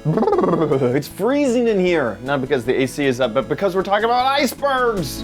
It's freezing in here. Not because the AC is up, but because we're talking about icebergs.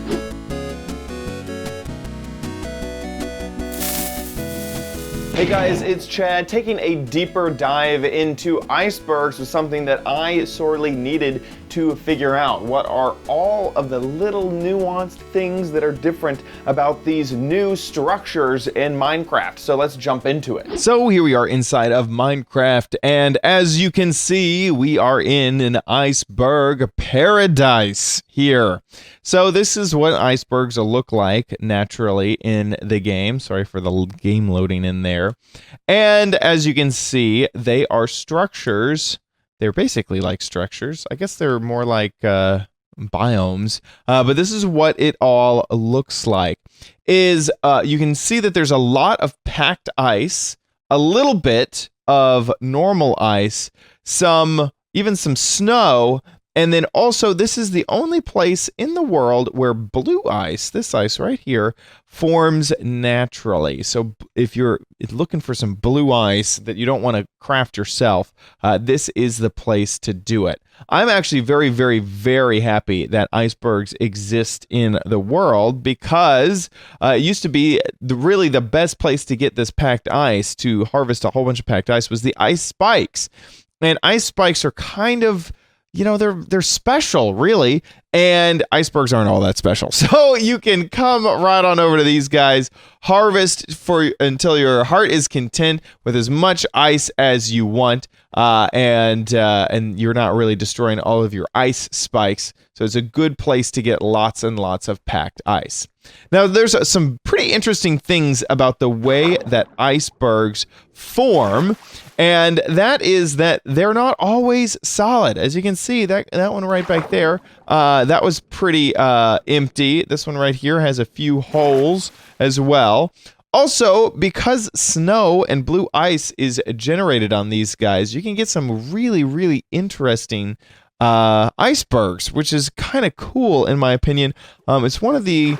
Hey guys, it's Chad. Taking a deeper dive into icebergs was something that I sorely needed to figure out. What are all of the little nuanced things that are different about these new structures in Minecraft? So let's jump into it. So here we are inside of Minecraft, and as you can see, we are in an iceberg paradise here. So this is what icebergs look like naturally in the game. Sorry for the game loading in there. And as you can see, they are structures. They're basically like structures. I guess they're more like biomes. But this is what it all looks like. You can see that there's a lot of packed ice, a little bit of normal ice, even some snow. And then also, this is the only place in the world where blue ice, this ice right here, forms naturally. So if you're looking for some blue ice that you don't want to craft yourself, this is the place to do it. I'm actually very, very, very happy that icebergs exist in the world, because it used to be really the best place to get this packed ice, to harvest a whole bunch of packed ice, was the ice spikes. And ice spikes are kind of, you know, they're special, really, and icebergs aren't all that special. So you can come right on over to these guys, harvest until your heart is content with as much ice as you want, and you're not really destroying all of your ice spikes. So it's a good place to get lots and lots of packed ice. Now, there's some pretty interesting things about the way that icebergs form, and that is that they're not always solid. As you can see, that one right back there, that was pretty empty. This one right here has a few holes as well. Also, because snow and blue ice is generated on these guys, you can get some really, really interesting icebergs, which is kind of cool in my opinion. It's one of the,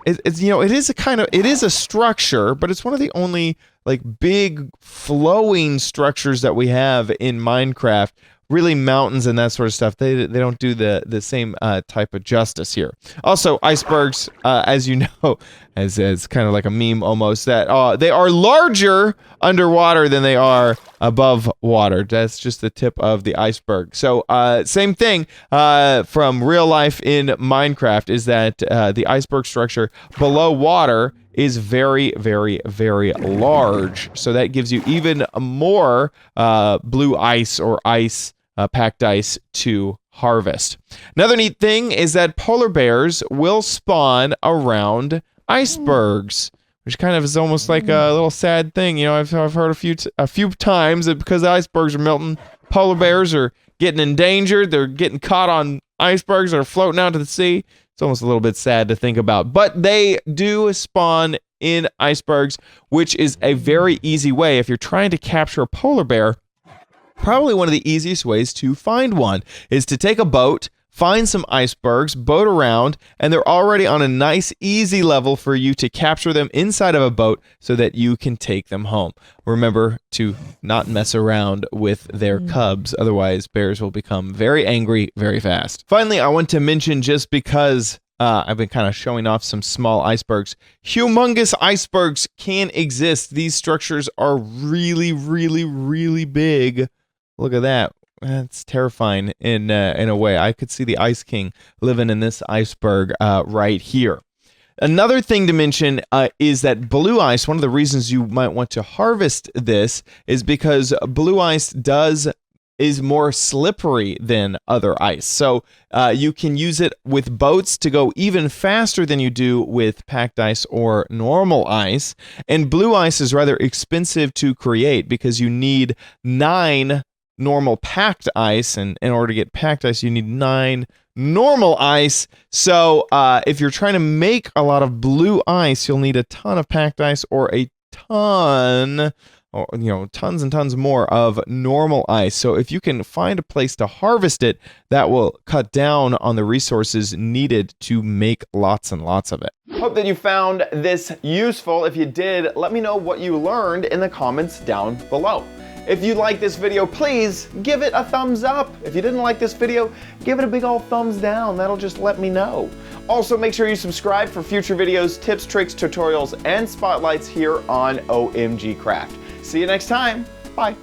it is a structure, but it's one of the only like big flowing structures that we have in Minecraft. Really, mountains and that sort of stuff, they don't do the same type of justice here. Also, icebergs, as you know, as kind of like a meme almost, that they are larger underwater than they are above water. That's just the tip of the iceberg. So same thing from real life in Minecraft, is that the iceberg structure below water is very, very, very large. So that gives you even more blue ice or ice, packed ice to harvest. Another neat thing is that polar bears will spawn around icebergs, which kind of is almost like a little sad thing. You know, I've heard a few times that because the icebergs are melting, polar bears are getting endangered. They're getting caught on icebergs that are floating out to the sea. It's almost a little bit sad to think about, but they do spawn in icebergs, which is a very easy way if you're trying to capture a polar bear. Probably one of the easiest ways to find one is to take a boat, find some icebergs, boat around, and they're already on a nice, easy level for you to capture them inside of a boat so that you can take them home. Remember to not mess around with their cubs, otherwise bears will become very angry very fast. Finally, I want to mention, just because I've been kind of showing off some small icebergs, humongous icebergs can exist. These structures are really, really, really big. Look at that. That's terrifying in a way. I could see the Ice King living in this iceberg right here. Another thing to mention is that blue ice, one of the reasons you might want to harvest this is because blue ice is more slippery than other ice. So you can use it with boats to go even faster than you do with packed ice or normal ice. And blue ice is rather expensive to create because you need 9 normal packed ice, and in order to get packed ice you need 9 normal ice. So if you're trying to make a lot of blue ice, you'll need a ton of packed ice or a ton, or tons and tons more of normal ice. So if you can find a place to harvest it, that will cut down on the resources needed to make lots and lots of it. Hope that you found this useful. If you did, let me know what you learned in the comments down below. If you like this video, please give it a thumbs up. If you didn't like this video, give it a big old thumbs down. That'll just let me know. Also, make sure you subscribe for future videos, tips, tricks, tutorials, and spotlights here on OMG Craft. See you next time. Bye.